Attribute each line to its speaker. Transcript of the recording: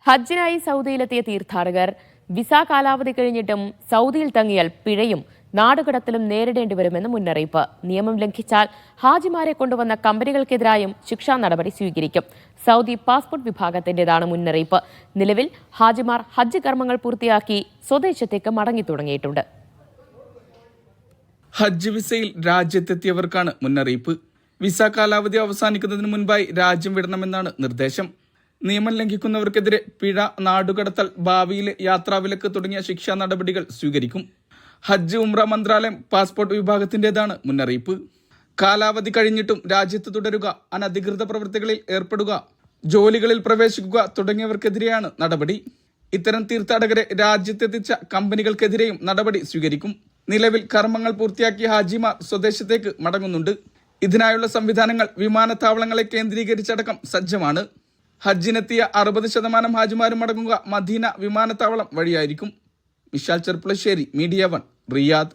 Speaker 1: ഹജ്ജിനായി സൗദിയിലെത്തിയ തീർത്ഥാടകർ വിസ കാലാവധി കഴിഞ്ഞിട്ടും സൗദിയിൽ തങ്ങിയാൽ പിഴയും നാടുകടത്തലും നേരിടേണ്ടി വരുമെന്ന് മുന്നറിയിപ്പ്. നിയമം ലംഘിച്ചാൽ ഹാജിമാരെ കൊണ്ടുവന്ന കമ്പനികൾക്കെതിരായും ശിക്ഷാ നടപടി സ്വീകരിക്കും. സൗദി പാസ്പോർട്ട് വിഭാഗത്തിന്റേതാണ് മുന്നറിയിപ്പ്. നിലവിൽ ഹാജിമാർ ഹജ്ജ് കർമ്മങ്ങൾ പൂർത്തിയാക്കി സ്വദേശത്തേക്ക് മടങ്ങി തുടങ്ങിയിട്ടുണ്ട്.
Speaker 2: ഹജ്ജ് വിസയിൽ രാജ്യത്തെത്തിയവർക്കാണ് മുന്നറിയിപ്പ്. വിസ കാലാവധി അവസാനിക്കുന്നതിന് മുൻപായി രാജ്യം വിടണമെന്നാണ് നിർദ്ദേശം. നിയമം ലംഘിക്കുന്നവർക്കെതിരെ പിഴ, നാടുകടത്തൽ, ഭാവിയിലെ യാത്രാവിലക്ക് തുടങ്ങിയ ശിക്ഷാ നടപടികൾ സ്വീകരിക്കും. ഹജ്ജ് ഉംറ മന്ത്രാലയം പാസ്പോർട്ട് വിഭാഗത്തിന്റേതാണ് മുന്നറിയിപ്പ്. കാലാവധി കഴിഞ്ഞിട്ടും രാജ്യത്ത് തുടരുക, അനധികൃത പ്രവൃത്തികളിൽ ഏർപ്പെടുക, ജോലികളിൽ പ്രവേശിക്കുക തുടങ്ങിയവർക്കെതിരെയാണ് നടപടി. ഇത്തരം തീർത്ഥാടകരെ രാജ്യത്തെത്തിച്ച കമ്പനികൾക്കെതിരെയും നടപടി സ്വീകരിക്കും. നിലവിൽ കർമ്മങ്ങൾ പൂർത്തിയാക്കിയ ഹാജിമാർ സ്വദേശത്തേക്ക് മടങ്ങുന്നുണ്ട്. ഇതിനായുള്ള സംവിധാനങ്ങൾ വിമാനത്താവളങ്ങളെ കേന്ദ്രീകരിച്ചടക്കം സജ്ജമാണ്. ഹജ്ജിനെത്തിയ 60% ഹാജിമാരും മടങ്ങുക മദീന വിമാനത്താവളം വഴിയായിരിക്കും. Mishal Cherpulassery, media 1, Riyadh.